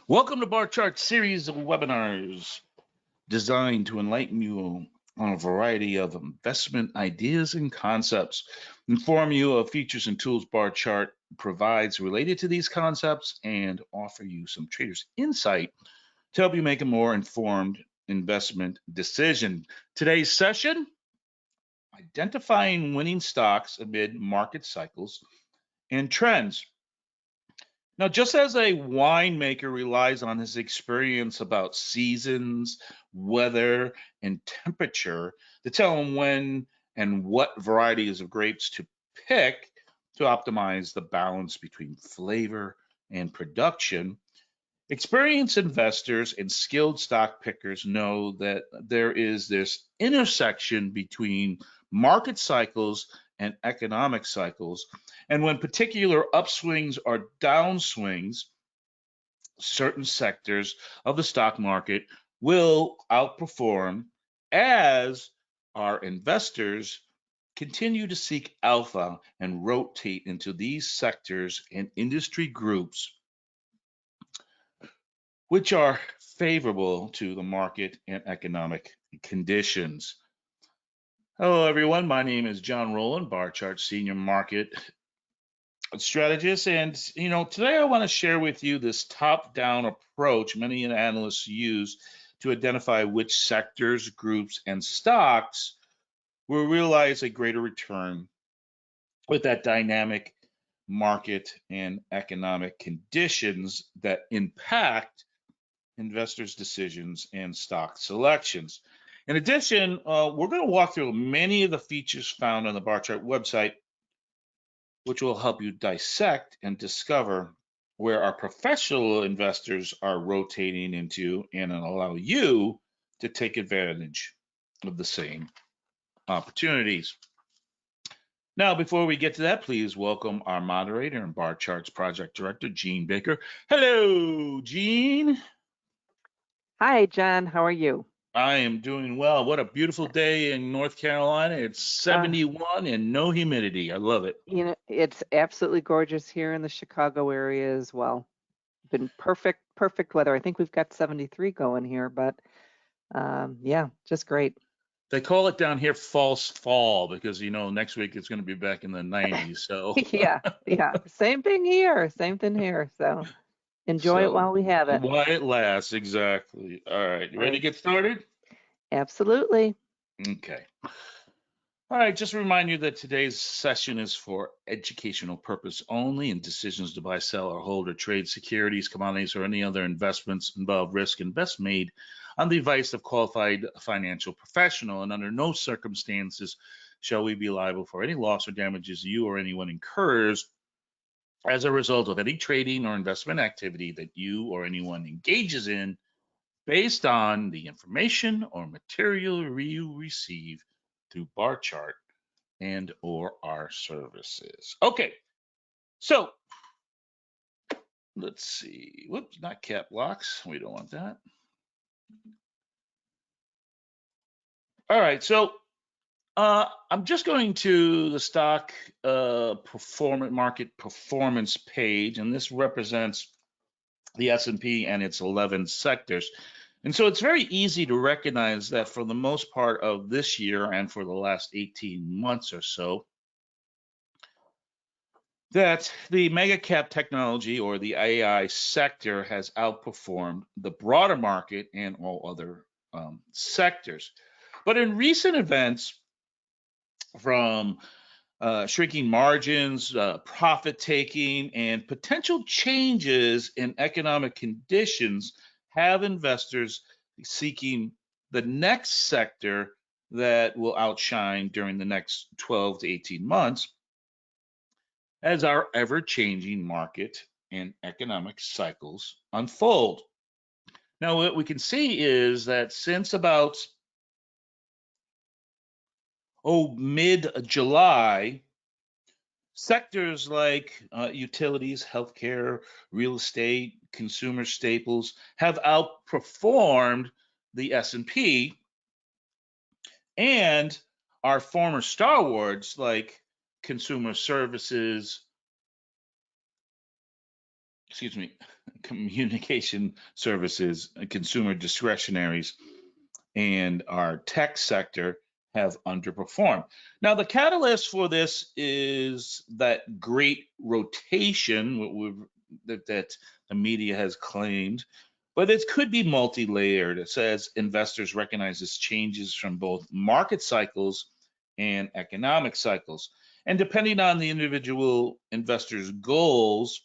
Welcome to Barchart series of webinars designed to enlighten you on a variety of investment ideas and concepts, inform you of features and tools Barchart provides related to these concepts, and offer you some traders insight to help you make a more informed investment decision. Today's session, identifying winning stocks amid market cycles and trends. Now, just as a winemaker relies on his experience about seasons, weather, and temperature to tell him when and what varieties of grapes to pick to optimize the balance between flavor and production, experienced investors and skilled stock pickers know that there is this intersection between market cycles and economic cycles. And when particular upswings or downswings, certain sectors of the stock market will outperform as our investors continue to seek alpha and rotate into these sectors and industry groups which are favorable to the market and economic conditions. Hello, everyone. My name is John Rowland, Barchart Senior Market Strategist. And, today I want to share with you this top-down approach many analysts use to identify which sectors, groups, and stocks will realize a greater return with that dynamic market and economic conditions that impact investors' decisions and stock selections. In addition, we're going to walk through many of the features found on the Barchart website, which will help you dissect and discover where our professional investors are rotating into and allow you to take advantage of the same opportunities. Now, before we get to that, please welcome our moderator and Barchart's project director, Gene Baker. Hello, Gene. Hi, John. How are you? I am doing well. What a beautiful day in North Carolina. It's 71 and no humidity. I love it. It's absolutely gorgeous here in the Chicago area as well. Been perfect weather. I think we've got 73 going here, but yeah, just great. They call it down here false fall because, next week it's going to be back in the 90s. So yeah. Same thing here. So enjoy it while we have it. While it lasts, exactly. All right. You ready to get started? Absolutely. Okay. All right, just to remind you that today's session is for educational purpose only, and decisions to buy, sell, or hold or trade securities, commodities, or any other investments involve risk and best made on the advice of qualified financial professional, and under no circumstances shall we be liable for any loss or damages you or anyone incurs as a result of any trading or investment activity that you or anyone engages in based on the information or material you receive through Barchart and or our services. Okay, so let's see. Whoops, not cap locks. We don't want that. All right, so I'm just going to the stock market performance page, and this represents the S&P and its 11 sectors. And so it's very easy to recognize that for the most part of this year and for the last 18 months or so, that the mega cap technology or the AI sector has outperformed the broader market and all other sectors. But in recent events, from shrinking margins, profit taking, and potential changes in economic conditions have investors seeking the next sector that will outshine during the next 12 to 18 months as our ever-changing market and economic cycles unfold. Now, what we can see is that since about mid-July, sectors like utilities, healthcare, real estate, consumer staples have outperformed the S&P, and our former stalwarts like consumer services, excuse me, communication services, consumer discretionaries, and our tech sector have underperformed. Now, the catalyst for this is that great rotation that the media has claimed, but it could be multi-layered. It says investors recognize this changes from both market cycles and economic cycles. And depending on the individual investor's goals,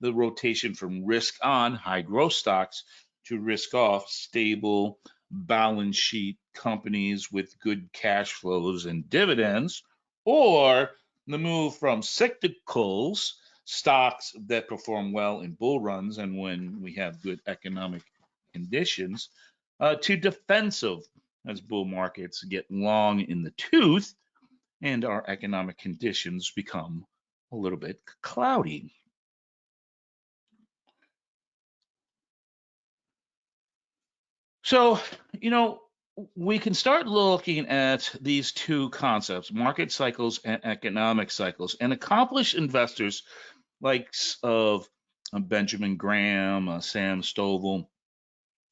the rotation from risk on high growth stocks to risk off stable balance sheet companies with good cash flows and dividends, or the move from cyclicals, stocks that perform well in bull runs and when we have good economic conditions, to defensive as bull markets get long in the tooth and our economic conditions become a little bit cloudy. So, you know, we can start looking at these two concepts, market cycles and economic cycles, and accomplished investors like of Benjamin Graham, Sam Stovall,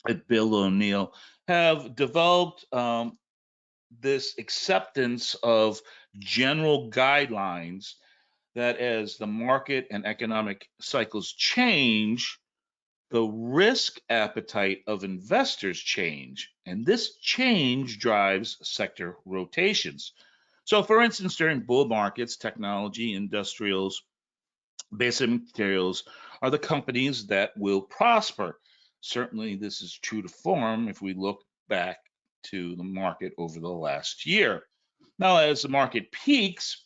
and Bill O'Neill have developed this acceptance of general guidelines that as the market and economic cycles change, the risk appetite of investors change, and this change drives sector rotations. So, for instance, during bull markets, technology, industrials, basic materials are the companies that will prosper. Certainly, this is true to form if we look back to the market over the last year. Now, as the market peaks,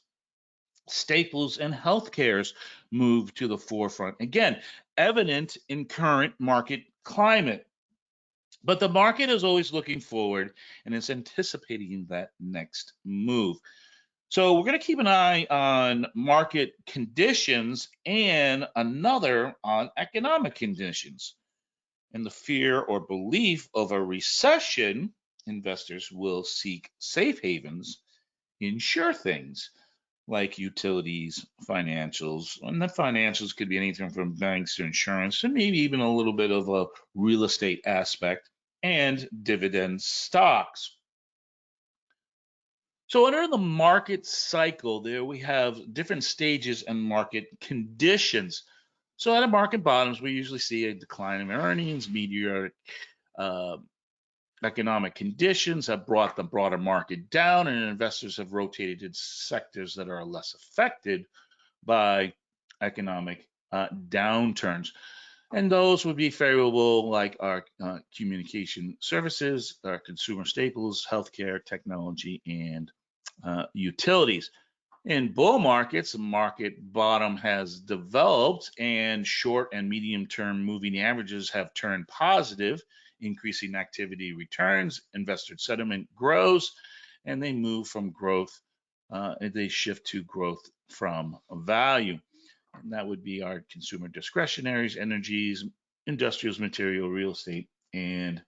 staples and healthcares move to the forefront. Again, evident in current market climate. But the market is always looking forward and is anticipating that next move. So we're going to keep an eye on market conditions and another on economic conditions. In the fear or belief of a recession, investors will seek safe havens, insure things like utilities, financials, and the financials could be anything from banks to insurance, and maybe even a little bit of a real estate aspect, and dividend stocks. So under the market cycle, there we have different stages and market conditions. So at a market bottoms, we usually see a decline in earnings, meteoric uh, economic conditions have brought the broader market down, and investors have rotated to sectors that are less affected by economic downturns. And those would be favorable, like our communication services, our consumer staples, healthcare, technology, and utilities. In bull markets, the market bottom has developed, and short and medium term moving averages have turned positive. Increasing activity returns, investor sentiment grows, and they move from growth, they shift to growth from value. And that would be our consumer discretionaries, energies, industrials, material, real estate, and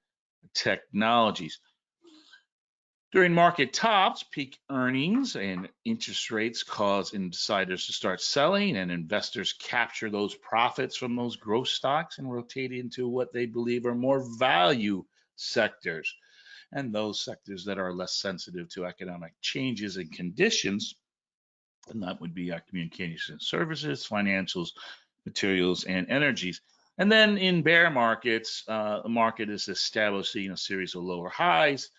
technologies. During market tops, peak earnings and interest rates cause insiders to start selling, and investors capture those profits from those growth stocks and rotate into what they believe are more value sectors. And those sectors that are less sensitive to economic changes and conditions, and that would be our communication services, financials, materials, and energies. And then in bear markets, the market is establishing a series of lower highs,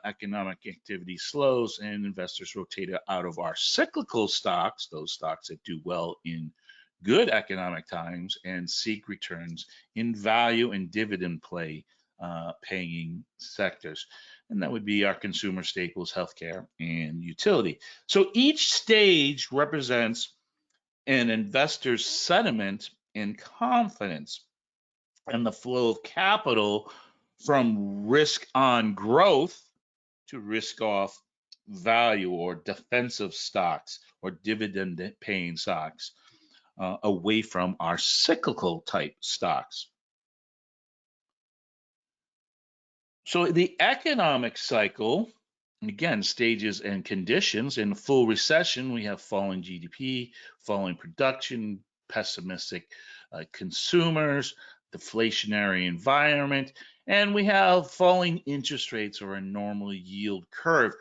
economic activity slows, and investors rotate out of our cyclical stocks, those stocks that do well in good economic times, and seek returns in value and dividend play paying sectors. And that would be our consumer staples, healthcare, and utility. So each stage represents an investor's sentiment and confidence, and the flow of capital from risk on growth to risk off value or defensive stocks or dividend paying stocks away from our cyclical type stocks. So the economic cycle, again, stages and conditions. In full recession, we have falling GDP, falling production, pessimistic consumers, deflationary environment, and we have falling interest rates or a normal yield curve.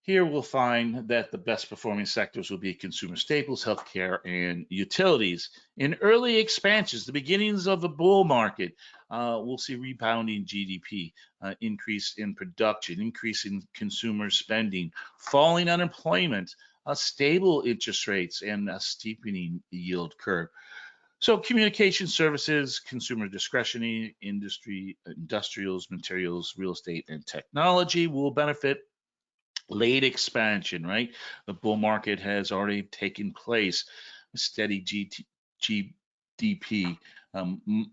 Here we'll find that the best performing sectors will be consumer staples, healthcare, and utilities. In early expansions, the beginnings of the bull market, we'll see rebounding GDP, increase in production, increase in consumer spending, falling unemployment, stable interest rates, and a steepening yield curve. So communication services, consumer discretionary, industry, industrials, materials, real estate, and technology will benefit. Late expansion, right? The bull market has already taken place. Steady GDP,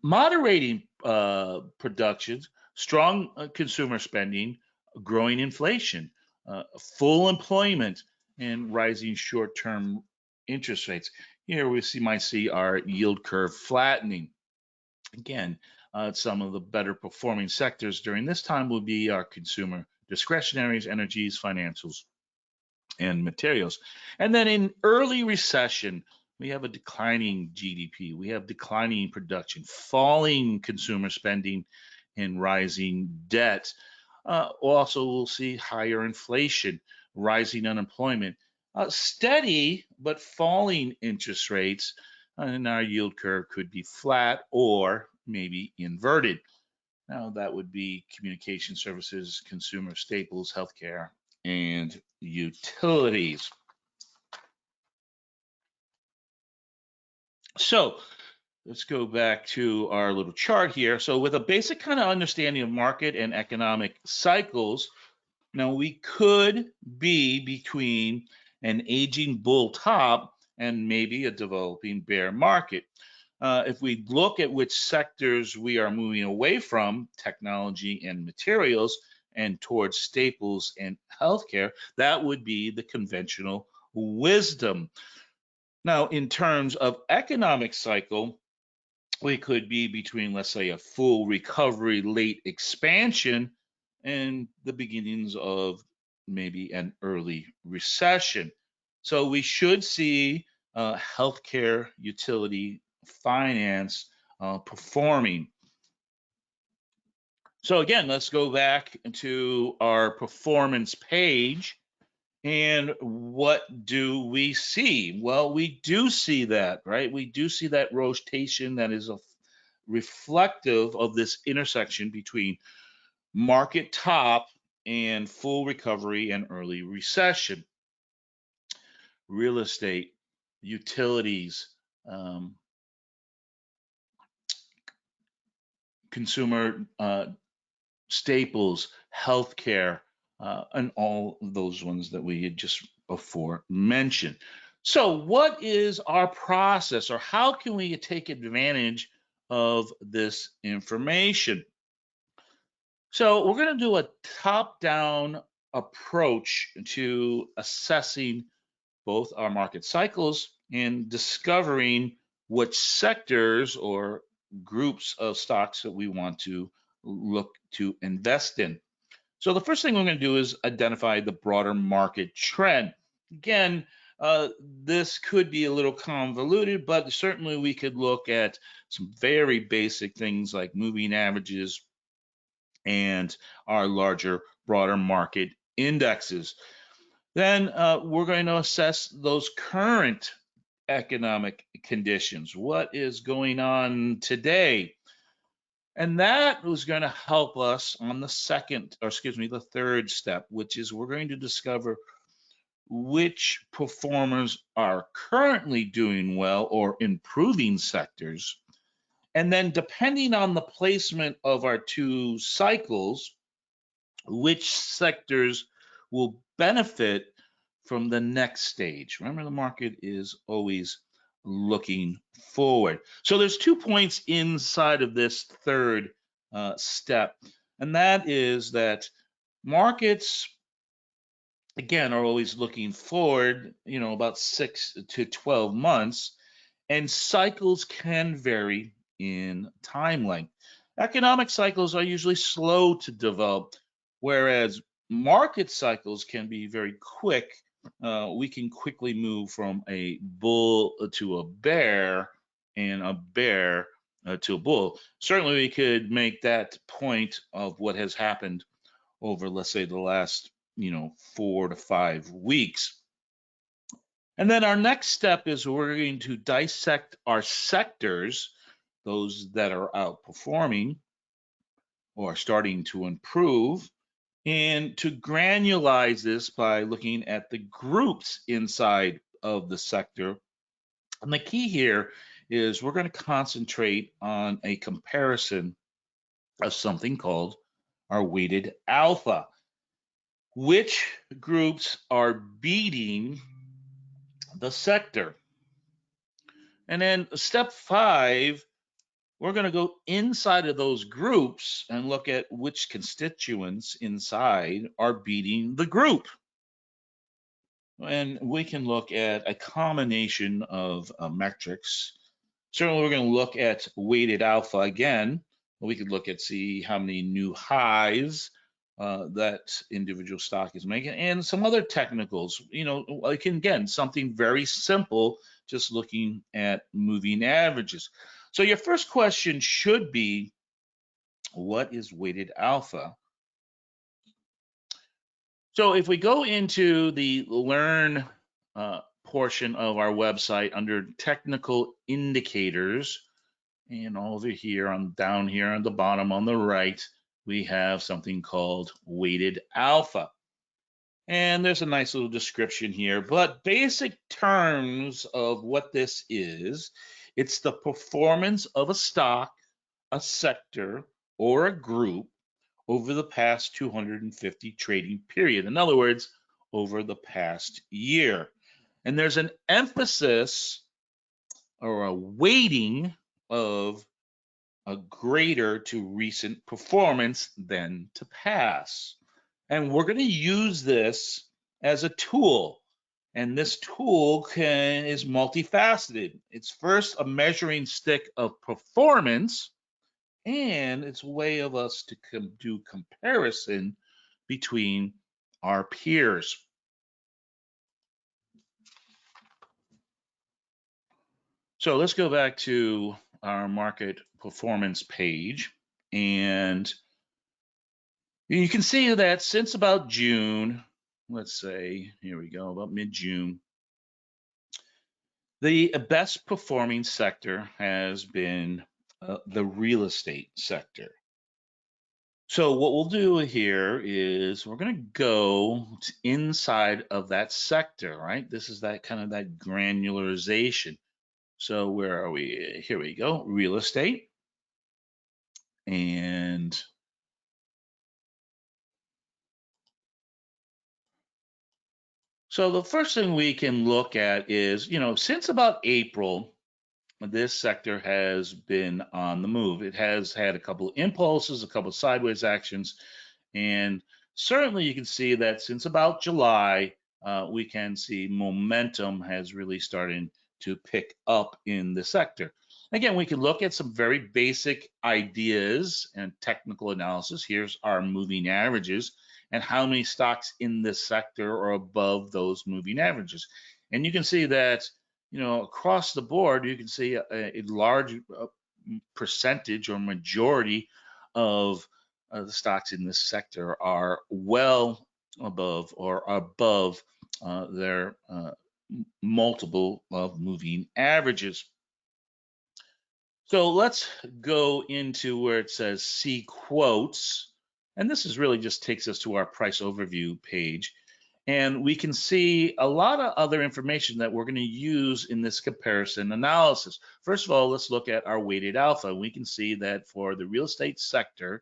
moderating production, strong consumer spending, growing inflation, full employment, and rising short-term interest rates. Here might see our yield curve flattening. Again, some of the better performing sectors during this time will be our consumer discretionaries, energies, financials, and materials. And then in early recession, we have a declining GDP, we have declining production, falling consumer spending, and rising debt. Also, we'll see higher inflation, rising unemployment, steady but falling interest rates, and our yield curve could be flat or maybe inverted. Now, that would be communication services, consumer staples, healthcare, and utilities. So let's go back to our little chart here. So with a basic kind of understanding of market and economic cycles, now we could be between an aging bull top and maybe a developing bear market. If we look at which sectors we are moving away from, technology and materials, and towards staples and healthcare, that would be the conventional wisdom. Now, in terms of economic cycle, we could be between, let's say, a full recovery, late expansion, and the beginnings of maybe an early recession. So we should see healthcare, utility, finance performing. So again, let's go back to our performance page. And what do we see? Well, we do see that, right? We do see that rotation that is reflective of this intersection between market top and full recovery and early recession. Real estate, utilities, consumer staples, healthcare, and all those ones that we had just before mentioned. So what is our process, or how can we take advantage of this information? So we're going to do a top-down approach to assessing both our market cycles and discovering which sectors or groups of stocks that we want to look to invest in. So the first thing we're going to do is identify the broader market trend. Again, this could be a little convoluted, but certainly we could look at some very basic things like moving averages and our larger, broader market indexes. Then we're going to assess those current economic conditions. What is going on today? And that was going to help us on the third step, which is we're going to discover which performers are currently doing well or improving sectors. And then depending on the placement of our two cycles, which sectors will benefit from the next stage. Remember, the market is always looking forward. So there's 2 points inside of this third step, and that is that markets, again, are always looking forward, about 6 to 12 months, and cycles can vary in time length. Economic cycles are usually slow to develop, whereas market cycles can be very quick we can quickly move from a bull to a bear and a bear to a bull. Certainly, we could make that point of what has happened over, let's say, the last, 4 to 5 weeks. And then our next step is we're going to dissect our sectors, those that are outperforming or starting to improve, and to granulize this by looking at the groups inside of the sector. And the key here is we're going to concentrate on a comparison of something called our weighted alpha. Which groups are beating the sector? And then step 5, we're going to go inside of those groups and look at which constituents inside are beating the group. And we can look at a combination of metrics. Certainly, we're going to look at weighted alpha again. We could look at see how many new highs that individual stock is making, and some other technicals. Like again, something very simple, just looking at moving averages. So your first question should be, what is weighted alpha? So if we go into the Learn portion of our website under technical indicators, and over here down here on the bottom on the right, we have something called weighted alpha. And there's a nice little description here, but basic terms of what this is, it's the performance of a stock, a sector, or a group over the past 250 trading period. In other words, over the past year. And there's an emphasis or a weighting of a greater to recent performance than to past. And we're going to use this as a tool. And this tool is multifaceted. It's first a measuring stick of performance, and it's a way of us to do comparison between our peers. So let's go back to our market performance page, and you can see that since about June, let's say, here we go, about mid-June, the best performing sector has been the real estate sector. So what we'll do here is we're going to go inside of that sector, right? This is that kind of that granularization. So where are we? Here we go, real estate. And so the first thing we can look at is, since about April, this sector has been on the move. It has had a couple of impulses, a couple of sideways actions, and certainly you can see that since about July, we can see momentum has really started to pick up in the sector. Again, we can look at some very basic ideas and technical analysis. Here's our moving averages and how many stocks in this sector are above those moving averages. And you can see that, across the board, you can see a large percentage or majority of the stocks in this sector are well above or above their multiple of moving averages. So let's go into where it says see quotes. And this is really just takes us to our price overview page. And we can see a lot of other information that we're going to use in this comparison analysis. First of all, let's look at our weighted alpha. We can see that for the real estate sector,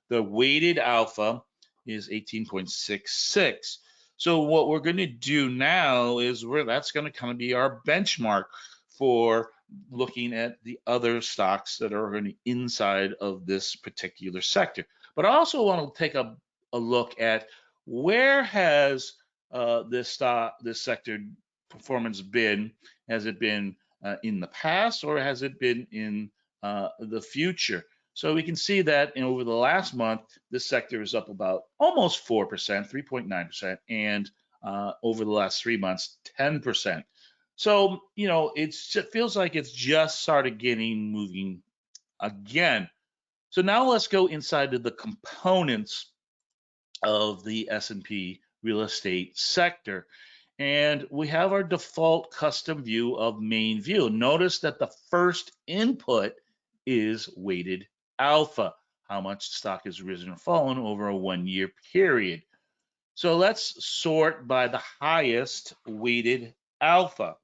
the weighted alpha is 18.66. So what we're going to do now is that's going to kind of be our benchmark for looking at the other stocks that are going to be inside of this particular sector. But I also want to take a look at where has this sector performance been? Has it been in the past, or has it been in the future? So we can see that over the last month, this sector is up about almost 4%, 3.9%, and over the last 3 months, 10%. So, it feels like it's just started getting moving again. So now let's go inside of the components of the S&P real estate sector. And we have our default custom view of main view. Notice that the first input is weighted alpha, how much stock has risen or fallen over a 1 year period. So let's sort by the highest weighted alpha.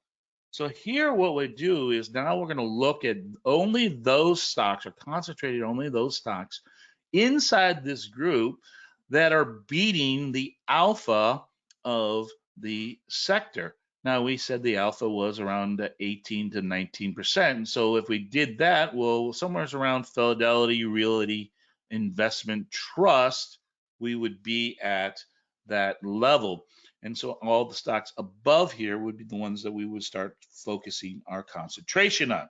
So here what we do is now we're going to look at only those stocks, or concentrated only those stocks inside this group that are beating the alpha of the sector. Now we said the alpha was around 18 to 19%. So if we did that, well, somewhere around Fidelity Realty Investment Trust, we would be at that level. And so all the stocks above here would be the ones that we would start focusing our concentration on.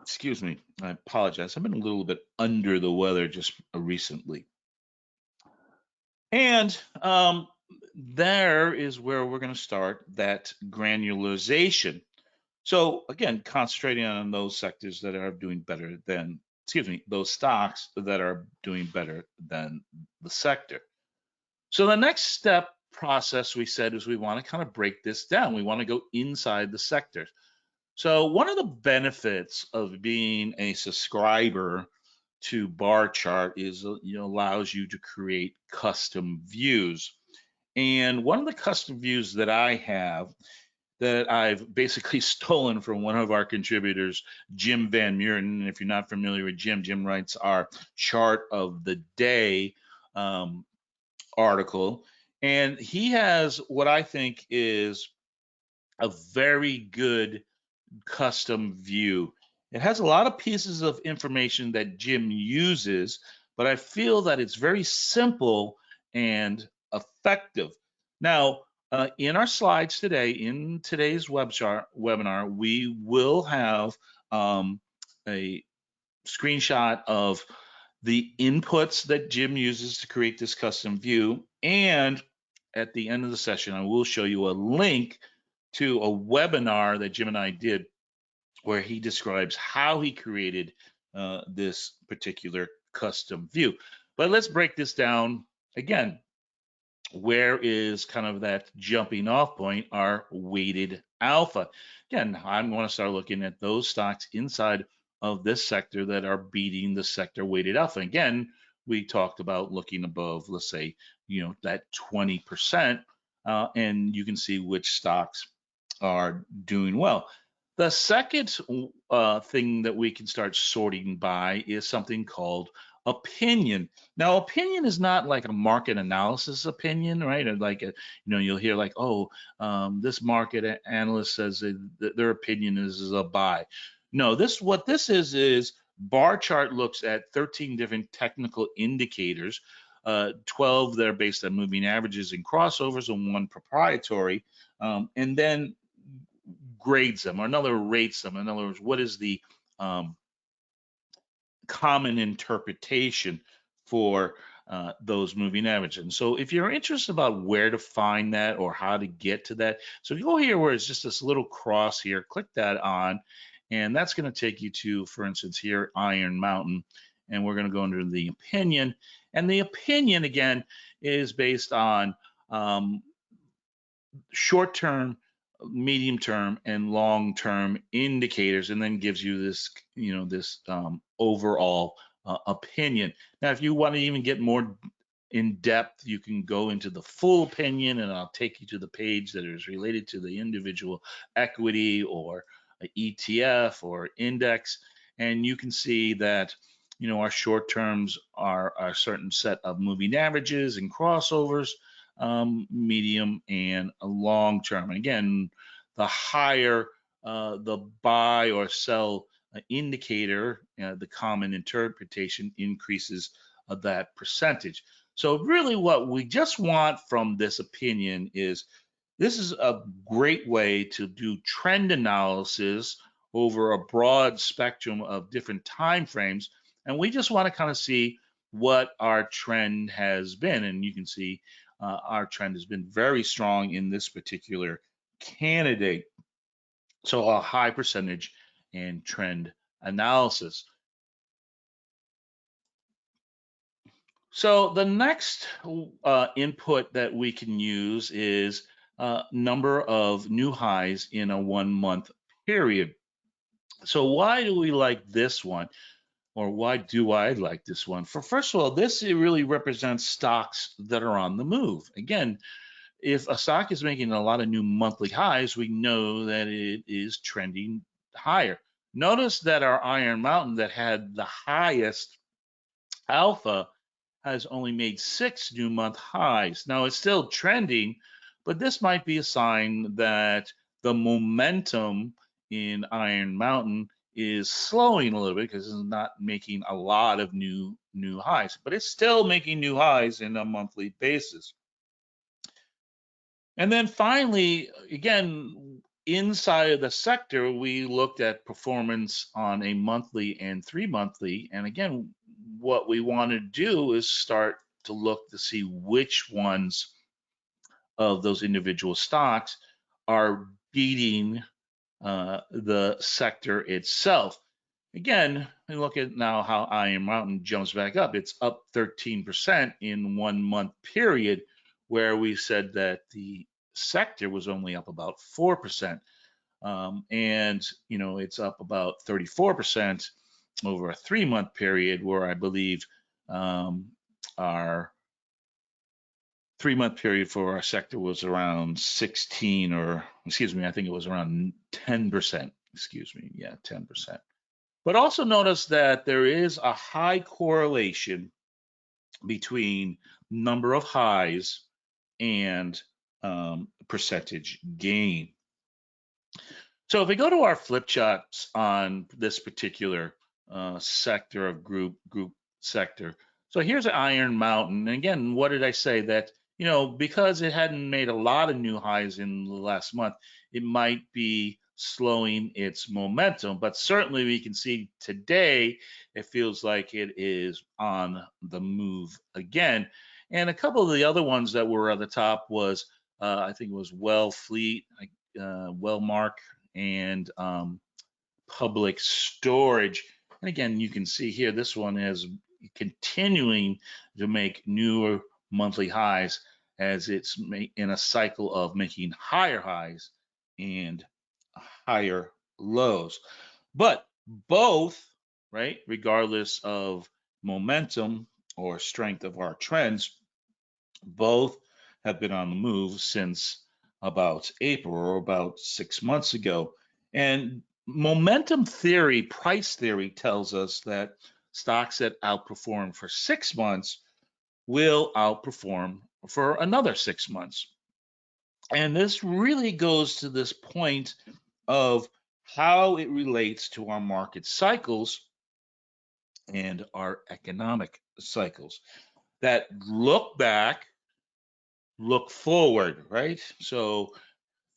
Excuse me, I apologize. I've been a little bit under the weather just recently. And there is where we're going to start that granularization. So again, concentrating on those sectors that are doing better than, those stocks that are doing better than the sector. So the next step process we said is we want to kind of break this down. We want to go inside the sectors. So one of the benefits of being a subscriber to Barchart is allows you to create custom views. And one of the custom views that I have that I've basically stolen from one of our contributors, Jim Van Meurden. And if you're not familiar with Jim writes our chart of the day article. And he has what I think is a very good custom view. It has a lot of pieces of information that Jim uses, but I feel that it's very simple and effective. Now, in our slides today, in today's webinar, we will have a screenshot of the inputs that Jim uses to create this custom view. And at the end of the session, I will show you a link to a webinar that Jim and I did where he describes how he created this particular custom view. But let's break this down again. Where is kind of that jumping off point, our weighted alpha? Again, I'm going to start looking at those stocks inside of this sector that are beating the sector weighted alpha. Again, we talked about looking above, let's say, that 20%, and you can see which stocks are doing well. The second thing that we can start sorting by is something called opinion. Now, opinion is not like a market analysis opinion, right? Or like, you'll hear like, oh, this market analyst says that their opinion is a buy. No, what this is Barchart looks at 13 different technical indicators, 12 that are based on moving averages and crossovers, and one proprietary, and then grades them, or another rates them. In other words, what is the common interpretation for those moving averages? And so if you're interested about where to find that or how to get to that, so if you go here where it's just this little cross here, click that on, and that's going to take you to, for instance, here, Iron Mountain, and we're going to go under the opinion. And the opinion, again, is based on short-term, medium-term, and long-term indicators, and then gives you this, this overall opinion. Now, if you want to even get more in depth, you can go into the full opinion, and I'll take you to the page that is related to the individual equity or ETF or index, and you can see that our short terms are a certain set of moving averages and crossovers, medium, and a long term. And again, the higher the buy or sell indicator, the common interpretation increases that percentage. So really what we just want from this opinion is this is a great way to do trend analysis over a broad spectrum of different time frames. And we just want to kind of see what our trend has been. And you can see our trend has been very strong in this particular candidate. So a high percentage and trend analysis. So the next input that we can use is number of new highs in a 1 month period. So why do we like this one? Or why do I like this one? First of all, this really represents stocks that are on the move. Again, if a stock is making a lot of new monthly highs, we know that it is trending higher. Notice that our Iron Mountain that had the highest alpha has only made 6 new month highs. Now it's still trending, but this might be a sign that the momentum in Iron Mountain is slowing a little bit because it's not making a lot of new highs, but it's still making new highs in a monthly basis. And then finally, again, inside of the sector, we looked at performance on a monthly and 3 monthly. And again, what we want to do is start to look to see which ones of those individual stocks are beating the sector itself. Again, we look at now how Iron Mountain jumps back up. It's up 13% in 1 month period, where we said that the sector was only up about 4%. And, it's up about 34% over a 3 month period, where I believe our 3 month period for our sector was around 16, or excuse me, I think it was around 10%. Excuse me. Yeah, 10%. But also notice that there is a high correlation between number of highs and percentage gain. So if we go to our flip charts on this particular sector of group sector, so here's an Iron Mountain. And again, what did I say? That, because it hadn't made a lot of new highs in the last month, it might be slowing its momentum. But certainly we can see today, it feels like it is on the move again. And a couple of the other ones that were at the top was, I think it was Wellfleet, Wellmark, and public storage. And again, you can see here, this one is continuing to make newer monthly highs as it's in a cycle of making higher highs and higher lows. But both, right, regardless of momentum or strength of our trends, both have been on the move since about April, or about 6 months ago. And momentum theory, price theory, tells us that stocks that outperform for 6 months will outperform for another 6 months. And this really goes to this point of how it relates to our market cycles and our economic cycles that look back, look forward, right? So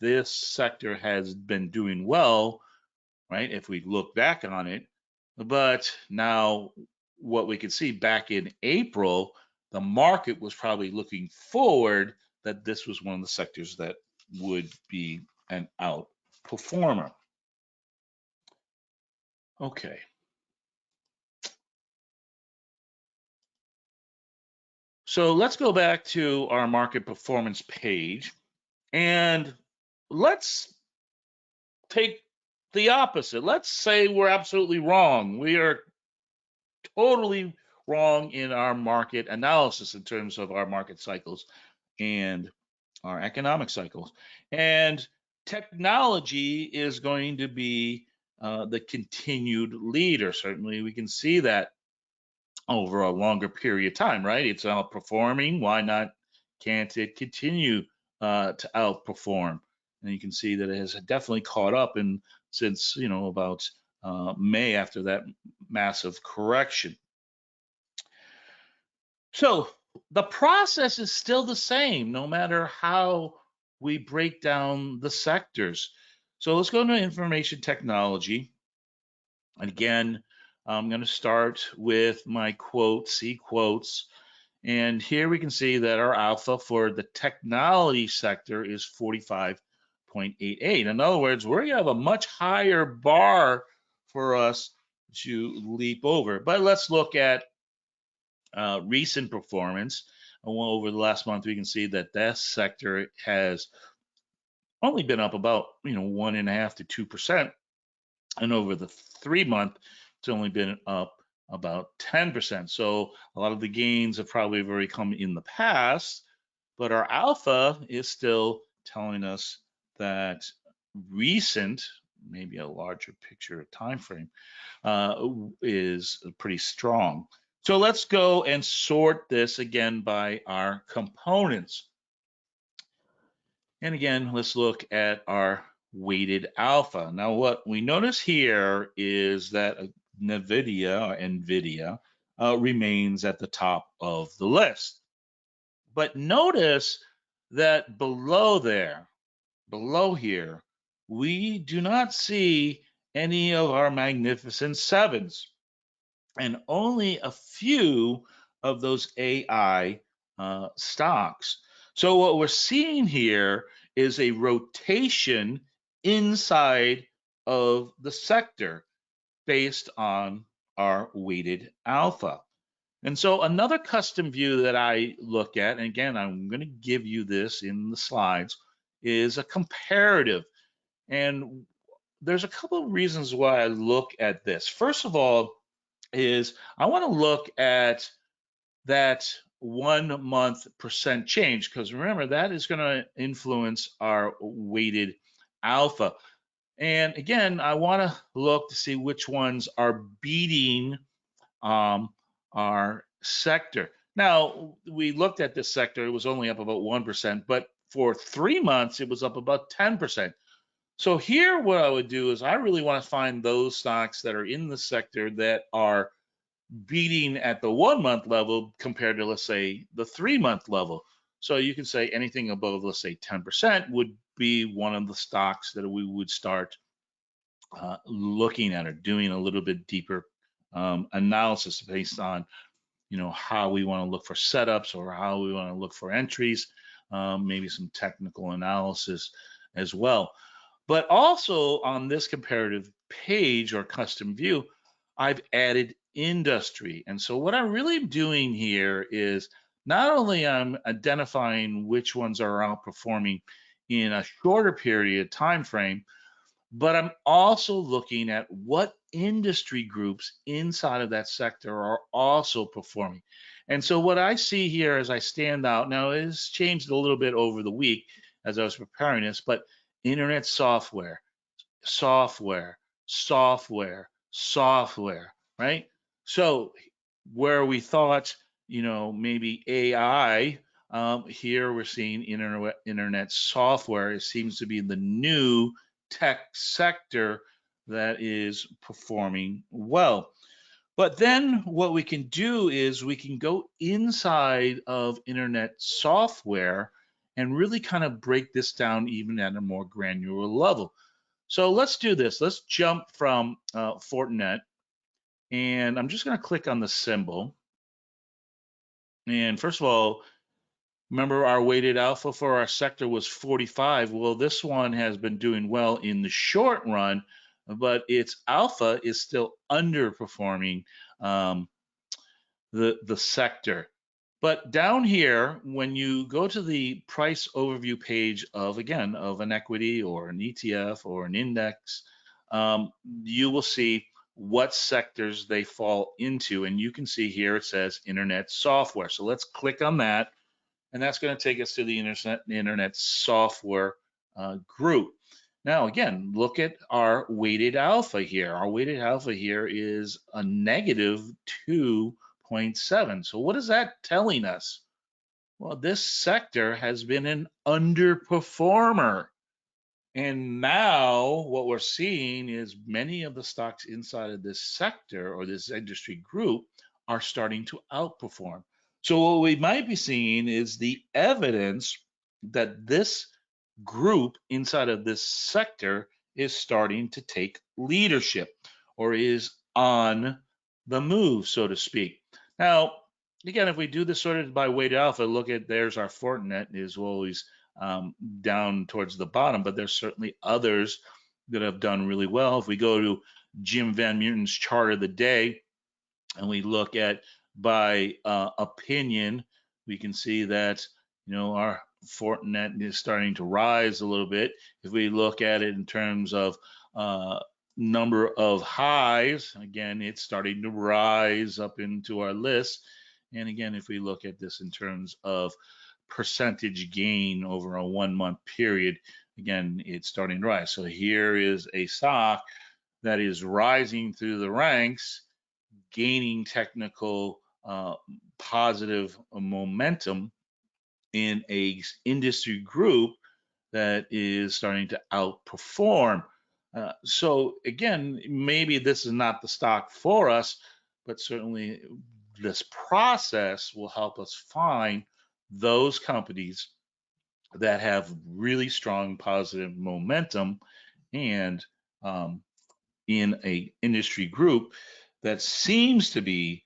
this sector has been doing well, right? If we look back on it, but now what we could see back in April, the market was probably looking forward that this was one of the sectors that would be an outperformer. Okay. So let's go back to our market performance page, and let's take the opposite. Let's say we're absolutely wrong. We are totally wrong in our market analysis in terms of our market cycles and our economic cycles. And technology is going to be the continued leader. Certainly, we can see that over a longer period of time, right? It's outperforming. Why not? Can't it continue to outperform? And you can see that it has definitely caught up in since about May, after that massive correction. So the process is still the same, no matter how we break down the sectors. So let's go into information technology. And again, I'm going to start with my quotes, C quotes. And here we can see that our alpha for the technology sector is 45.88. In other words, we're going to have a much higher bar for us to leap over. But let's look at recent performance. Well, over the last month, we can see that that sector has only been up about 1.5 to 2%, and over the 3 month, it's only been up about 10%. So a lot of the gains have probably already come in the past, but our alpha is still telling us that recent, maybe a larger picture time frame, is pretty strong. So let's go and sort this again by our components. And again, let's look at our weighted alpha. Now, what we notice here is that NVIDIA remains at the top of the list. But notice that below here, we do not see any of our magnificent sevens, and only a few of those AI stocks. So what we're seeing here is a rotation inside of the sector based on our weighted alpha. And so another custom view that I look at, and again, I'm going to give you this in the slides, is a comparative. And there's a couple of reasons why I look at this. First of all, is I want to look at that 1 month percent change, because remember, that is going to influence our weighted alpha. And again, I want to look to see which ones are beating our sector. Now, we looked at this sector, it was only up about 1%, but for 3 months, it was up about 10%. So here, what I would do is I really want to find those stocks that are in the sector that are beating at the 1 month level compared to, let's say, the 3 month level. So you can say anything above, let's say, 10% would be one of the stocks that we would start looking at or doing a little bit deeper analysis based on how we want to look for setups or how we want to look for entries, maybe some technical analysis as well. But also on this comparative page or custom view, I've added industry. And so what I'm really doing here is not only I'm identifying which ones are outperforming in a shorter period of time frame, but I'm also looking at what industry groups inside of that sector are also performing. And so what I see here as I stand out, now it has changed a little bit over the week as I was preparing this, but internet software, software, software, right? So where we thought, maybe AI, here we're seeing internet software. It seems to be the new tech sector that is performing well. But then what we can do is we can go inside of internet software and really kind of break this down even at a more granular level. So let's do this. Let's jump from Fortinet, and I'm just going to click on the symbol. And first of all, remember our weighted alpha for our sector was 45. Well, this one has been doing well in the short run, but its alpha is still underperforming the sector. But down here, when you go to the price overview page of, again, of an equity or an ETF or an index, you will see what sectors they fall into. And you can see here it says internet software. So let's click on that. And that's going to take us to the internet software group. Now, again, look at our weighted alpha here. Our weighted alpha here is a negative 2.7. So what is that telling us? Well, this sector has been an underperformer. And now what we're seeing is many of the stocks inside of this sector or this industry group are starting to outperform. So what we might be seeing is the evidence that this group inside of this sector is starting to take leadership or is on the move, so to speak. Now, again, if we do this sort of by weighted alpha, look at there's our Fortinet is always down towards the bottom, but there's certainly others that have done really well. If we go to Jim Van Meuten's chart of the day and we look at by opinion, we can see that our Fortinet is starting to rise a little bit. If we look at it in terms of number of highs, again, it's starting to rise up into our list. And again, if we look at this in terms of percentage gain over a 1 month period, again, it's starting to rise. So here is a stock that is rising through the ranks, gaining technical positive momentum in a industry group that is starting to outperform. So again, maybe this is not the stock for us, but certainly this process will help us find those companies that have really strong positive momentum and in a industry group that seems to be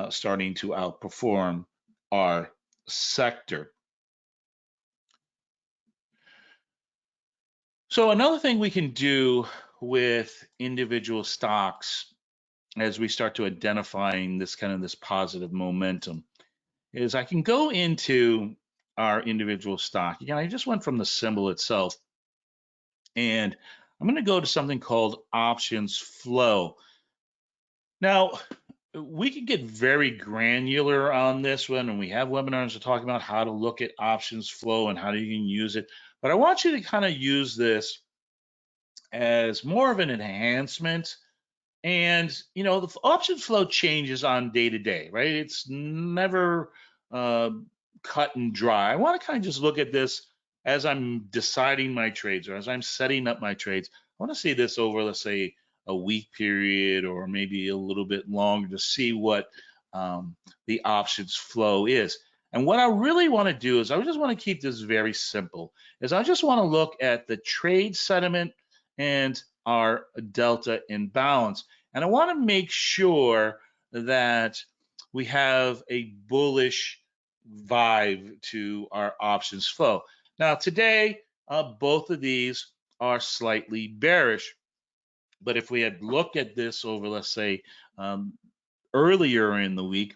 starting to outperform our sector. So another thing we can do with individual stocks as we start to identifying this positive momentum is I can go into our individual stock. Again, I just went from the symbol itself, and I'm going to go to something called options flow. Now, we can get very granular on this one, and we have webinars to talk about how to look at options flow and how you can use it. But I want you to kind of use this as more of an enhancement. And the options flow changes on day to day, right? It's never uh, cut and dry. I want to kind of just look at this as I'm deciding my trades or as I'm setting up my trades. I want to see this over, let's say, a week period or maybe a little bit longer to see what the options flow is. And what I really want to do is I just want to keep this very simple. Is I just want to look at the trade sentiment and our delta imbalance. And I want to make sure that we have a bullish vibe to our options flow. Now, today, both of these are slightly bearish. But if we had looked at this over, let's say, earlier in the week,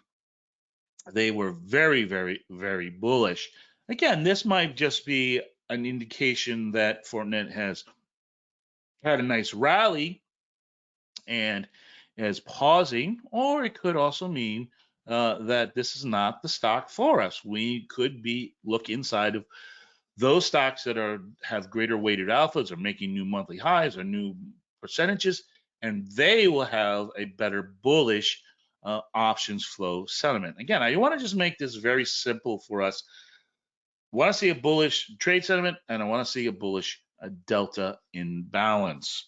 they were very, very, very bullish. Again, this might just be an indication that Fortinet has had a nice rally and is pausing, or it could also mean that this is not the stock for us. We could be look inside of those stocks that have greater weighted alphas or making new monthly highs or new percentages, and they will have a better bullish options flow sentiment. Again, I want to just make this very simple for us. I want to see a bullish trade sentiment, and I want to see a bullish delta imbalance.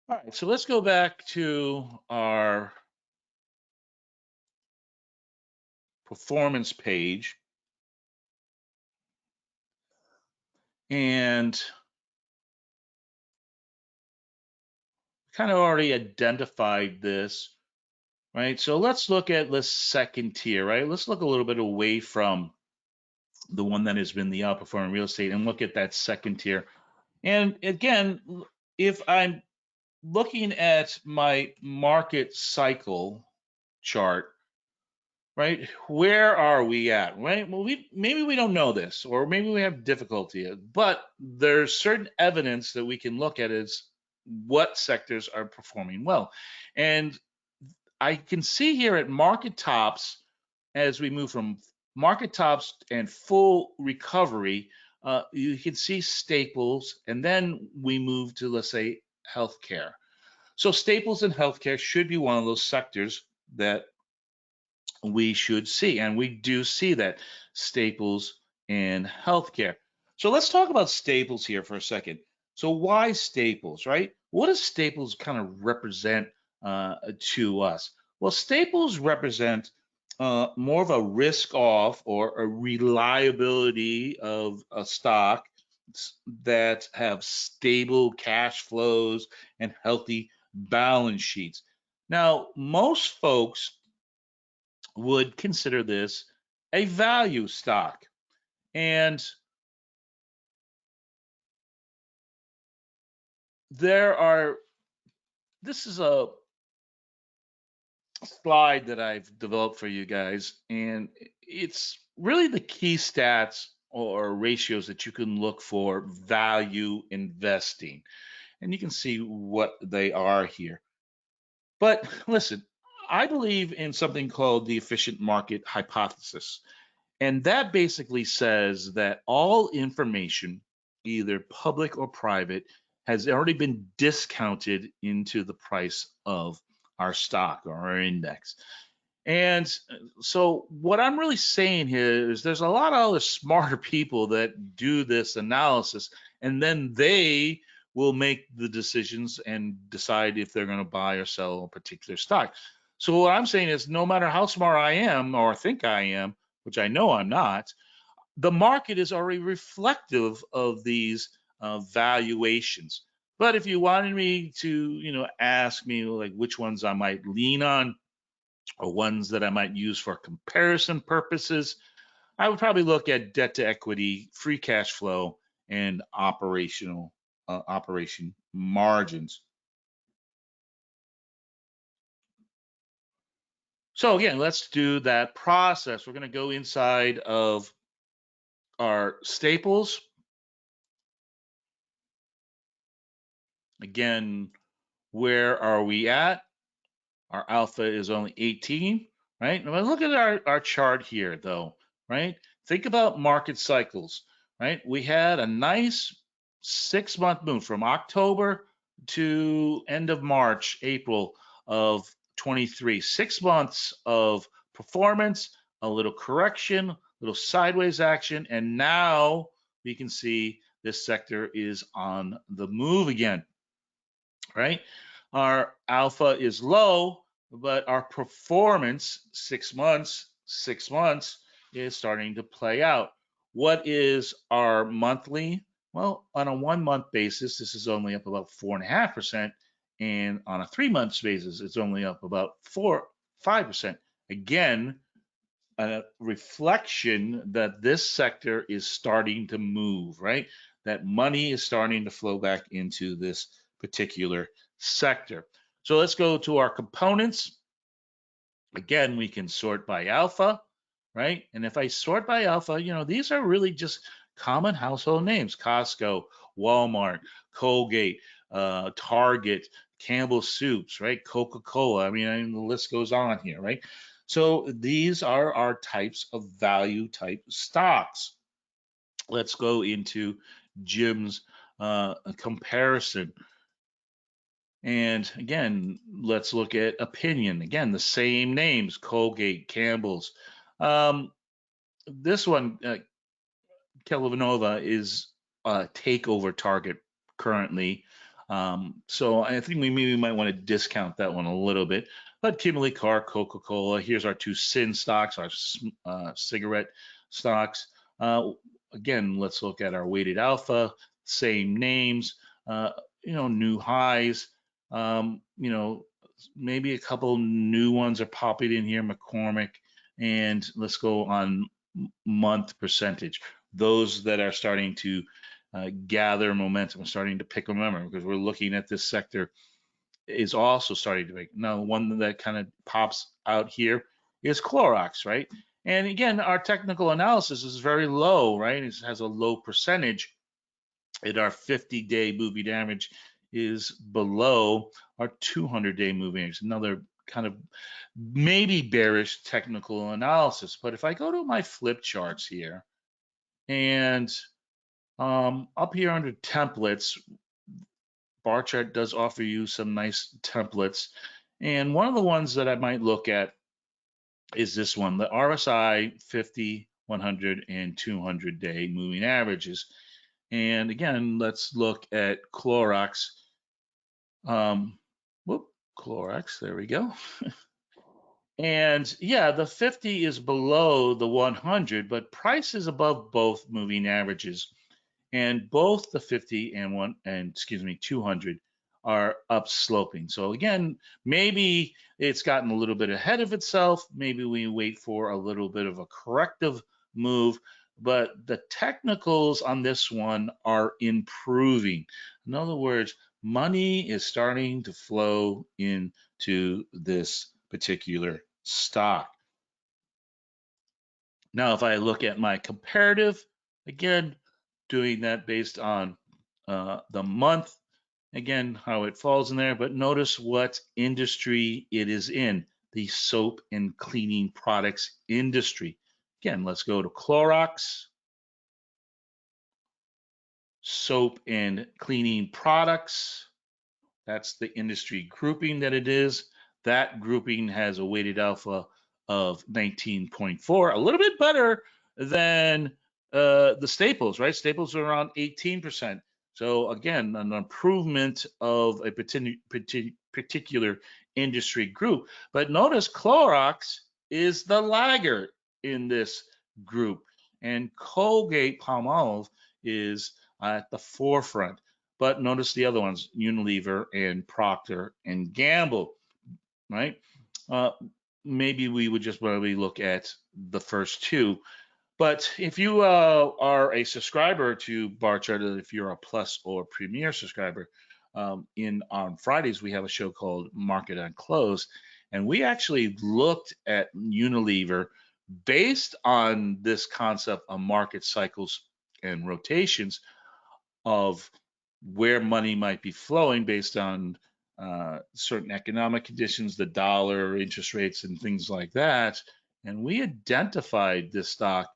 All right, so let's go back to our performance page. And kind of already identified this, right? So let's look at the second tier, right? Let's look a little bit away from the one that has been the outperforming real estate and look at that second tier. And again, if I'm looking at my market cycle chart, right? Where are we at, right? Well, maybe we don't know this, or maybe we have difficulty, but there's certain evidence that we can look at as what sectors are performing well. And I can see here at market tops, as we move from market tops and full recovery, you can see staples, and then we move to, let's say, healthcare. So staples and healthcare should be one of those sectors that we should see, and we do see that, staples in healthcare. So let's talk about staples here for a second. So why staples, right? What does staples kind of represent to us? Well, staples represent more of a risk off or a reliability of a stock that have stable cash flows and healthy balance sheets. Now, most folks would consider this a value stock. And this is a slide that I've developed for you guys, and it's really the key stats or ratios that you can look for value investing. And you can see what they are here. But listen, I believe in something called the efficient market hypothesis. And that basically says that all information, either public or private, has already been discounted into the price of our stock or our index. And so, what I'm really saying here is there's a lot of other smarter people that do this analysis, and then they will make the decisions and decide if they're going to buy or sell a particular stock. So, what I'm saying is no matter how smart I am or think I am, which I know I'm not, the market is already reflective of these valuations. But if you wanted me to, ask me like which ones I might lean on, or ones that I might use for comparison purposes, I would probably look at debt to equity, free cash flow, and operation margins. So again, let's do that process. We're going to go inside of our staples. Again, where are we at? Our alpha is only 18, right? Now look at our chart here, though, right? Think about market cycles, right? We had a nice 6-month move from October to end of March, April of 23. 6 months of performance, a little correction, a little sideways action, and now we can see this sector is on the move again, right? Our alpha is low, but our performance 6 months is starting to play out. What is our monthly? Well, on a 1 month basis, this is only up about 4.5%. And on a 3 month basis, it's only up about 5%. Again, a reflection that this sector is starting to move, right? That money is starting to flow back into this particular sector. So let's go to our components. Again, we can sort by alpha, right? And if I sort by alpha, these are really just common household names: Costco, Walmart, Colgate, Target, Campbell Soups, right? Coca-Cola. I mean, the list goes on here, right? So these are our types of value type stocks. Let's go into Jim's comparison. And again, let's look at opinion. Again, the same names: Colgate, Campbell's. This one, Kelvinova, is a takeover target currently. So I think we maybe might want to discount that one a little bit. But Kimberly Clark, Coca-Cola, here's our two sin stocks, our cigarette stocks. Again, let's look at our weighted alpha, same names, new highs. Maybe a couple new ones are popping in here, McCormick, and let's go on month percentage. Those that are starting to gather momentum, starting to pick momentum, because we're looking at this sector is also starting to make. Now, one that kind of pops out here is Clorox, right? And again, our technical analysis is very low, right? It has a low percentage, and our 50-day moving average is below our 200-day moving average. Another kind of maybe bearish technical analysis. But if I go to my flip charts here, and up here under templates, Barchart does offer you some nice templates. And one of the ones that I might look at is this one, the RSI 50, 100, and 200-day moving averages. And again, let's look at Clorox. Clorox, there we go. And yeah, the 50 is below the 100, but price is above both moving averages. And both the 50 and 200 are upsloping. So again, maybe it's gotten a little bit ahead of itself. Maybe we wait for a little bit of a corrective move, but the technicals on this one are improving. In other words, money is starting to flow into this particular stock. Now, if I look at my comparative, again, doing that based on the month, again, how it falls in there, but notice what industry it is in, the soap and cleaning products industry. Again, let's go to Clorox, soap and cleaning products. That's the industry grouping that it is. That grouping has a weighted alpha of 19.4, a little bit better than the staples, right? Staples are around 18%. So again, an improvement of a particular industry group. But notice Clorox is the laggard in this group, and Colgate Palmolive is at the forefront. But notice the other ones, Unilever and Procter and Gamble, right? Uh, Maybe we would just probably look at the first two. But if you are a subscriber to Barchart, if you're a Plus or Premier subscriber, in on Fridays we have a show called Market on Close, and we actually looked at Unilever based on this concept of market cycles and rotations of where money might be flowing based on certain economic conditions, the dollar, interest rates, and things like that. And we identified this stock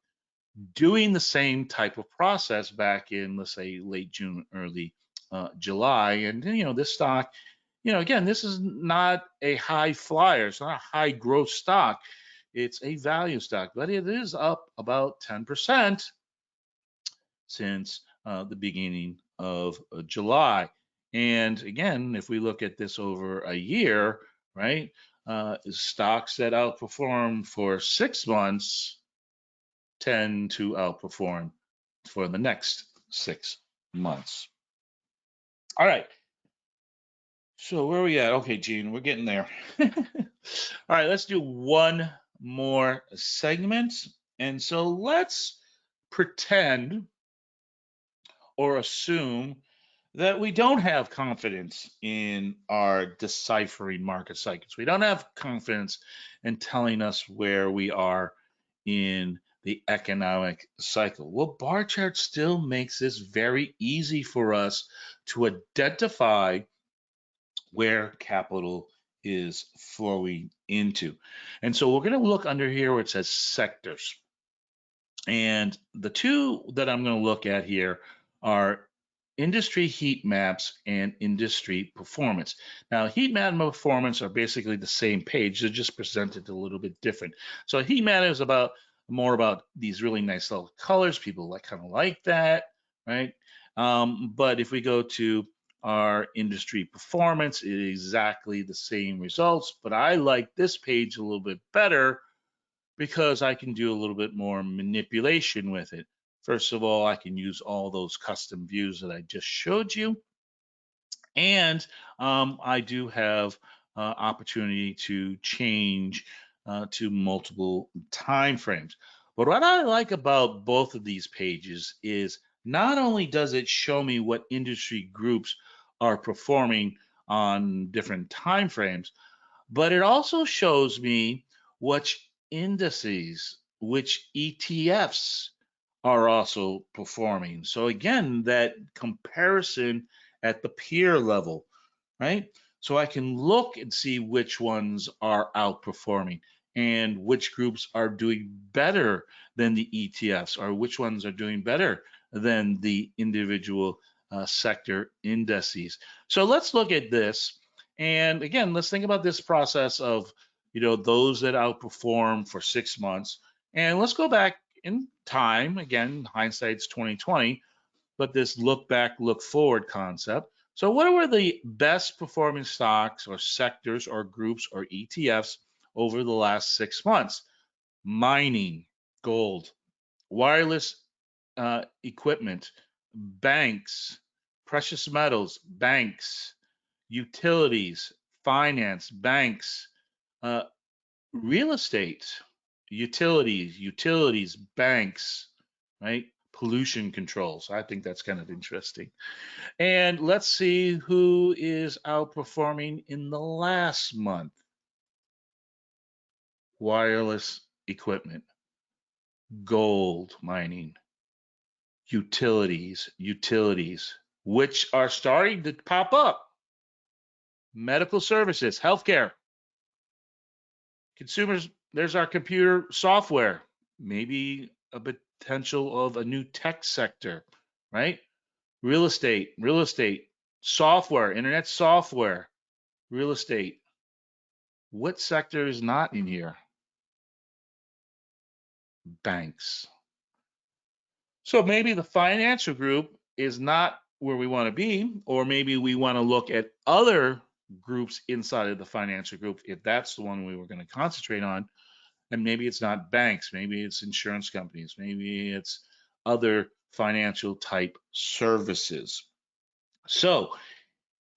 doing the same type of process back in, let's say, late June, early July. And, this stock, again, this is not a high flyer. It's not a high growth stock. It's a value stock, but it is up about 10% since the beginning of July. And again, if we look at this over a year, right, stocks that outperform for 6 months tend to outperform for the next 6 months. All right. So where are we at? Okay, Gene, we're getting there. All right, let's do one more segment. And so let's pretend or assume that we don't have confidence in our deciphering market cycles. We don't have confidence in telling us where we are in the economic cycle. Well, bar chart still makes this very easy for us to identify where capital is flowing into. And so we're going to look under here where it says sectors. And the two that I'm going to look at here are industry heat maps and industry performance. Now, heat map and performance are basically the same page. They're just presented a little bit different. So a heat map is more about these really nice little colors. People kind of like that, right? But if we go to our industry performance, it is exactly the same results. But I like this page a little bit better because I can do a little bit more manipulation with it. First of all, I can use all those custom views that I just showed you. And I do have opportunity to change to multiple time frames. But what I like about both of these pages is not only does it show me what industry groups are performing on different time frames, but it also shows me which indices, which ETFs are also performing. So again, that comparison at the peer level, right? So I can look and see which ones are outperforming and which groups are doing better than the ETFs, or which ones are doing better than the individual sector indices. So let's look at this. And again, let's think about this process of, those that outperform for 6 months. And let's go back in time. Again, hindsight's 2020, but this look back, look forward concept. So what were the best performing stocks or sectors or groups or ETFs over the last 6 months? Mining, gold, wireless equipment, banks, precious metals, banks, utilities, finance, banks, real estate, utilities, banks, right? Pollution controls. I think that's kind of interesting. And let's see who is outperforming in the last month. Wireless equipment, gold mining, utilities, which are starting to pop up. Medical services, healthcare, consumers, there's our computer software, maybe a potential of a new tech sector, right? Real estate, software, internet software, real estate. What sector is not in here? Banks. So maybe the financial group is not where we want to be, or maybe we want to look at other groups inside of the financial group if that's the one we were going to concentrate on. And maybe it's not banks, maybe it's insurance companies, maybe it's other financial type services. So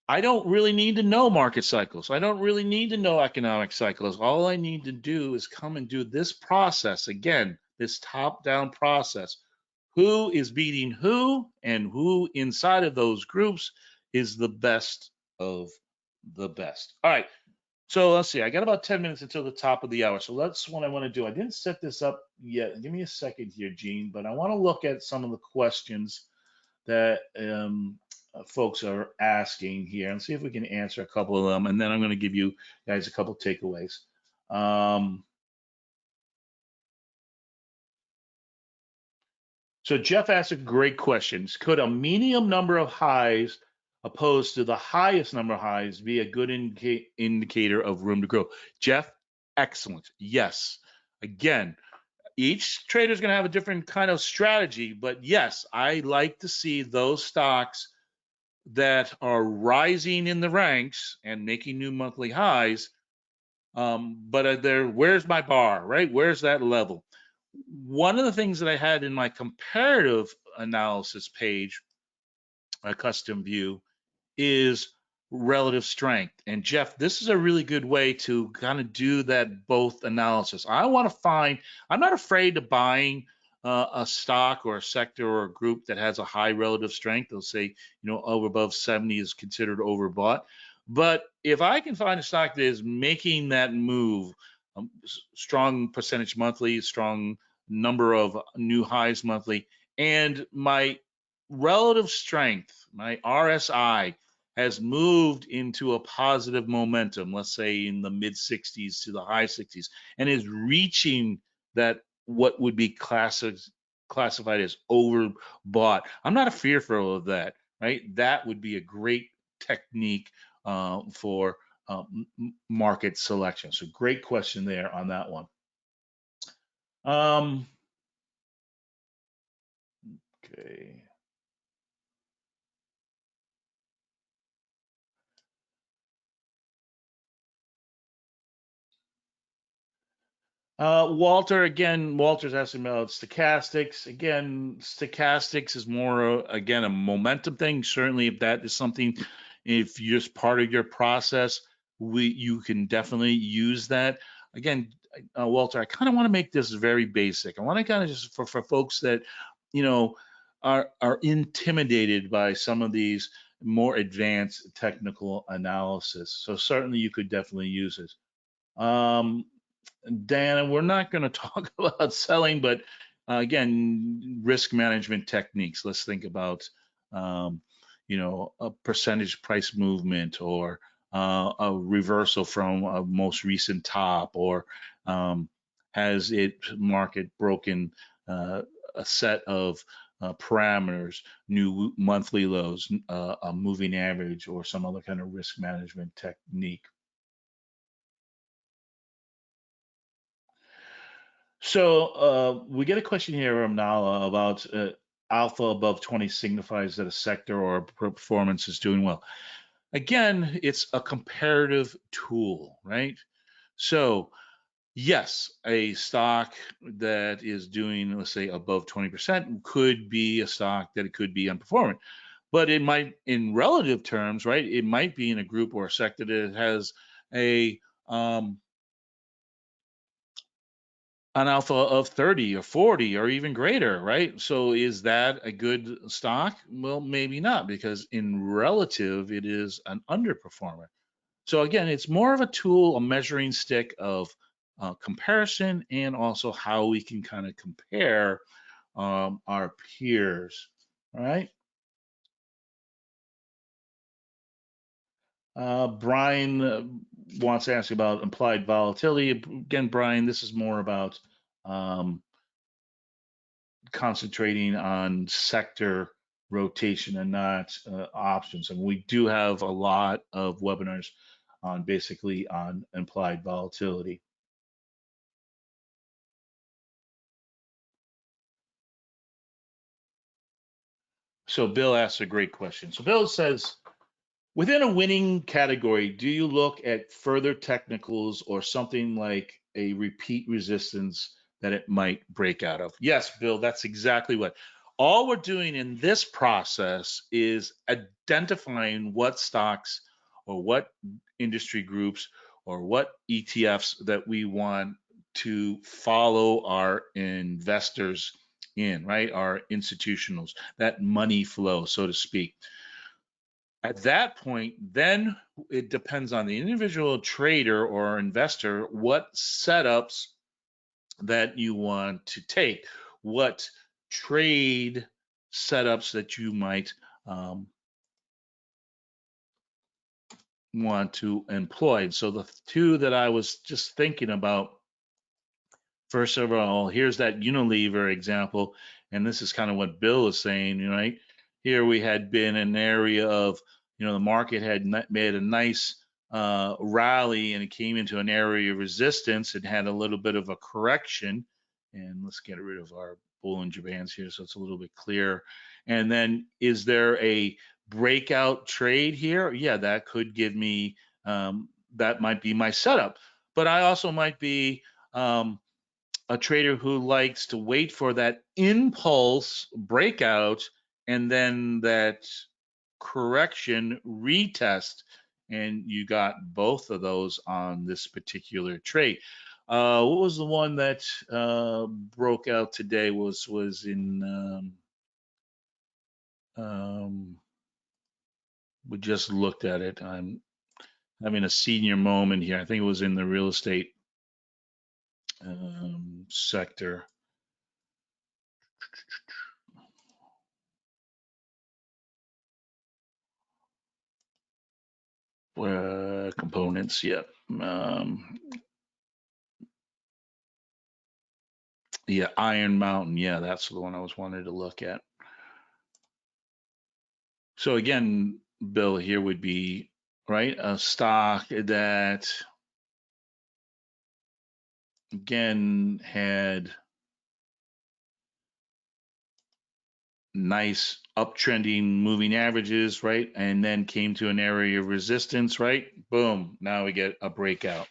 I don't really need to know market cycles. I don't really need to know economic cycles. All I need to do is come and do this process again, this top-down process. Who is beating who, and who inside of those groups is the best of the best. All right. So let's see. I got about 10 minutes until the top of the hour. So that's what I want to do. I didn't set this up yet. Give me a second here, Gene, but I want to look at some of the questions that folks are asking here and see if we can answer a couple of them. And then I'm going to give you guys a couple takeaways. So Jeff asked a great question. Could a medium number of highs opposed to the highest number of highs be a good indicator of room to grow? Jeff, excellent. Yes. Again, each trader is going to have a different kind of strategy, but yes, I like to see those stocks that are rising in the ranks and making new monthly highs. But where's my bar, right? Where's that level? One of the things that I had in my comparative analysis page, a custom view, is relative strength. And Jeff, this is a really good way to kind of do that both analysis. I want to find, I'm not afraid of buying a stock or a sector or a group that has a high relative strength. They'll say, over above 70 is considered overbought. But if I can find a stock that is making that move, strong percentage monthly, strong number of new highs monthly, and my relative strength, my RSI, has moved into a positive momentum, let's say in the mid 60s to the high 60s, and is reaching that what would be classified as overbought. I'm not fearful of that, right? That would be a great technique for market selection. So great question there on that one. Okay. Walter's asking about stochastics. Again, stochastics is more, again, a momentum thing. Certainly, if that is something, if you're just part of your process, you can definitely use that. Again, Walter, I kind of want to make this very basic. I want to kind of just, for folks that, are intimidated by some of these more advanced technical analysis. So certainly you could definitely use it. Dan, we're not going to talk about selling, but again, risk management techniques. Let's think about, a percentage price movement, or a reversal from a most recent top, or has it market broken a set of parameters, new monthly lows, a moving average, or some other kind of risk management technique. So we get a question here from Nala about alpha above 20 signifies that a sector or a performance is doing well. Again, it's a comparative tool, right? So yes, a stock that is doing, let's say, above 20% could be a stock that it could be underperforming. but it might, in relative terms, right, it might be in a group or a sector that has a an alpha of 30 or 40 or even greater, right? So is that a good stock? Well, maybe not, because in relative, it is an underperformer. So again, it's more of a tool, a measuring stick of comparison, and also how we can kind of compare our peers, all right? Brian wants to ask about implied volatility. Again, Brian, this is more about um, concentrating on sector rotation and not options. And we do have a lot of webinars on basically on implied volatility. So Bill asks a great question. So Bill says, within a winning category, do you look at further technicals or something like a repeat resistance that it might break out of? Yes, Bill, that's exactly what. All we're doing in this process is identifying what stocks or what industry groups or what ETFs that we want to follow our investors in, right? Our institutionals, that money flow, so to speak. At that point, then it depends on the individual trader or investor what setups that you want to take, what trade setups that you might want to employ. So the two that I was just thinking about, first of all, here's that Unilever example, and this is kind of what Bill is saying, right? Here we had been an area of, the market had made a nice rally and it came into an area of resistance. It had a little bit of a correction, and let's get rid of our Bollinger Bands here so it's a little bit clearer. And then, is there a breakout trade here? Yeah, that could give me, that might be my setup, but I also might be a trader who likes to wait for that impulse breakout and then that correction retest. And you got both of those on this particular trade. What was the one that broke out today? Was in we just looked at it. I'm having a senior moment here. I think it was in the real estate sector. Components, yeah. Yeah, Iron Mountain. Yeah, that's the one I was wanting to look at. So again, Bill, here would be, right, a stock that again had nice uptrending moving averages, right? And then came to an area of resistance, right? Boom, now we get a breakout.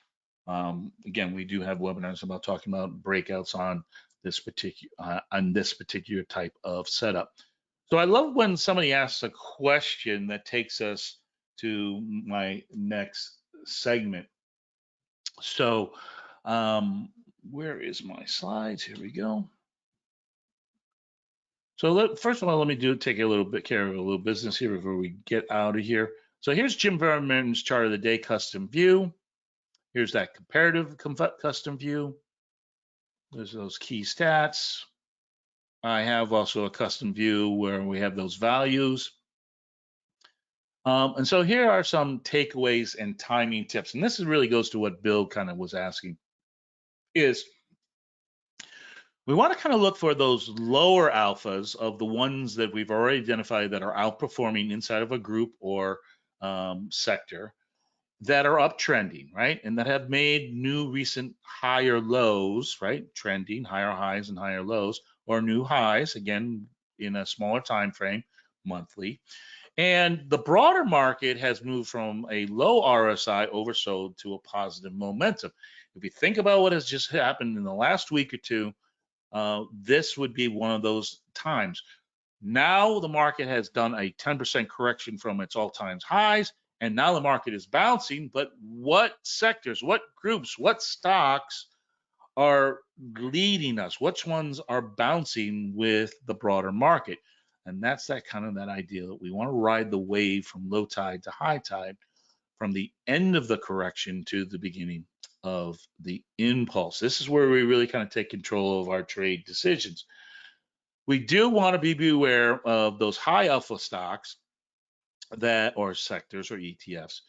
Again, we do have webinars about talking about breakouts on this particular type of setup. So I love when somebody asks a question that takes us to my next segment. So where is my slides? Here we go. So first of all, let me take a little bit care of a little business here before we get out of here. So here's Jim Verman's chart of the day custom view. Here's that comparative custom view. There's those key stats. I have also a custom view where we have those values. And so here are some takeaways and timing tips. And this really goes to what Bill kind of was asking, is we want to kind of look for those lower alphas of the ones that we've already identified that are outperforming inside of a group or sector that are uptrending, right? And that have made new recent higher lows, right? Trending, higher highs and higher lows, or new highs, again, in a smaller time frame, monthly. And the broader market has moved from a low RSI oversold to a positive momentum. If you think about what has just happened in the last week or two, this would be one of those times. Now the market has done a 10% correction from its all-time highs, and now the market is bouncing. But what sectors, what groups, what stocks are leading us? Which ones are bouncing with the broader market? And that's that kind of that idea that we want to ride the wave from low tide to high tide, from the end of the correction to the beginning of the impulse. This is where we really kind of take control of our trade decisions. We do want to be beware of those high alpha stocks that, or sectors or ETFs,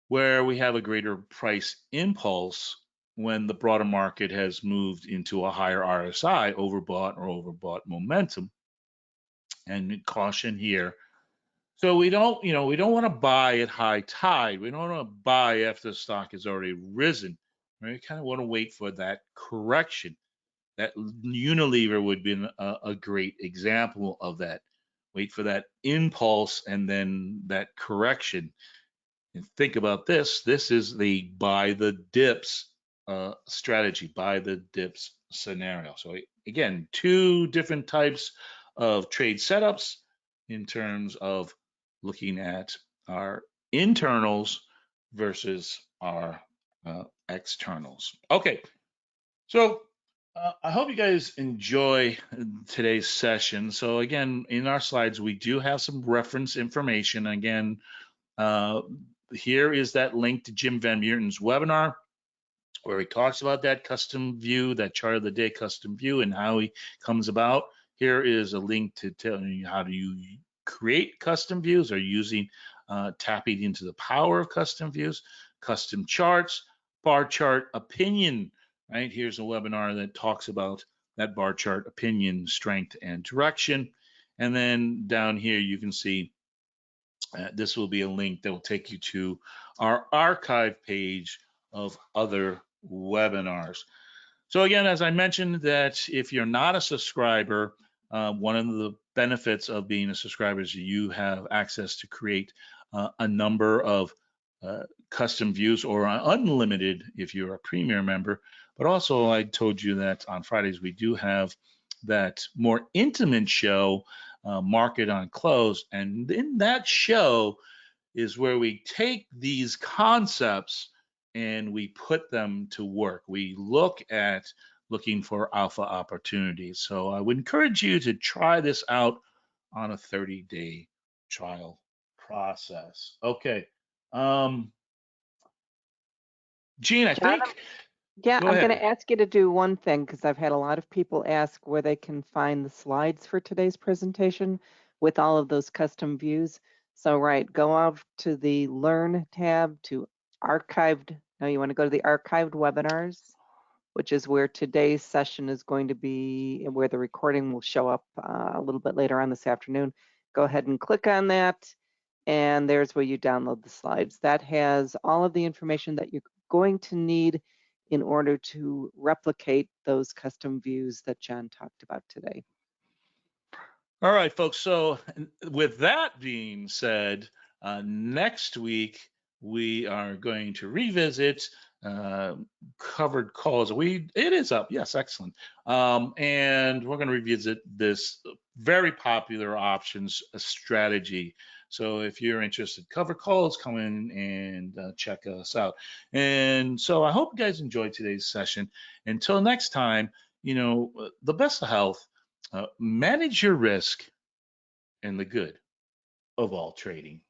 where we have a greater price impulse when the broader market has moved into a higher RSI, overbought or overbought momentum. And caution here. So we don't, we don't want to buy at high tide. We don't want to buy after the stock has already risen. Right? We kind of want to wait for that correction. That Unilever would be a great example of that. Wait for that impulse and then that correction. And think about this. This is the buy the dips strategy, buy the dips scenario. So again, two different types of trade setups in terms of looking at our internals versus our externals. Okay, so I hope you guys enjoy today's session. So again, in our slides, we do have some reference information. Again, here is that link to Jim Van Meerten's webinar where he talks about that custom view, that chart of the day custom view, and how he comes about. Here is a link to tell you how do you create custom views or using tapping into the power of custom views, custom charts, bar chart opinion. Right, here's a webinar that talks about that bar chart opinion, strength, and direction. And then down here you can see this will be a link that will take you to our archive page of other webinars. So again, as I mentioned, that if you're not a subscriber, one of the benefits of being a subscriber is you have access to create a number of custom views, or unlimited if you're a premier member. But also, I told you that on Fridays we do have that more intimate show, Market on Close, and in that show is where we take these concepts and we put them to work. We look at looking for alpha opportunities. So I would encourage you to try this out on a 30-day trial process. Okay. Gene, I John, think, yeah, go I'm going ahead. to ask you to do one thing because I've had a lot of people ask where they can find the slides for today's presentation with all of those custom views. So, right, go off to the Learn tab to archived. No, you want to go to the archived webinars, which is where today's session is going to be, where the recording will show up a little bit later on this afternoon. Go ahead and click on that, and there's where you download the slides. That has all of the information that you're going to need in order to replicate those custom views that John talked about today. All right, folks. So with that being said, next week we are going to revisit covered calls. It is up. Yes, excellent. And we're going to revisit this very popular options strategy. So if you're interested, covered calls, come in and check us out. And so I hope you guys enjoyed today's session. Until next time, the best of health. Manage your risk and the good of all trading.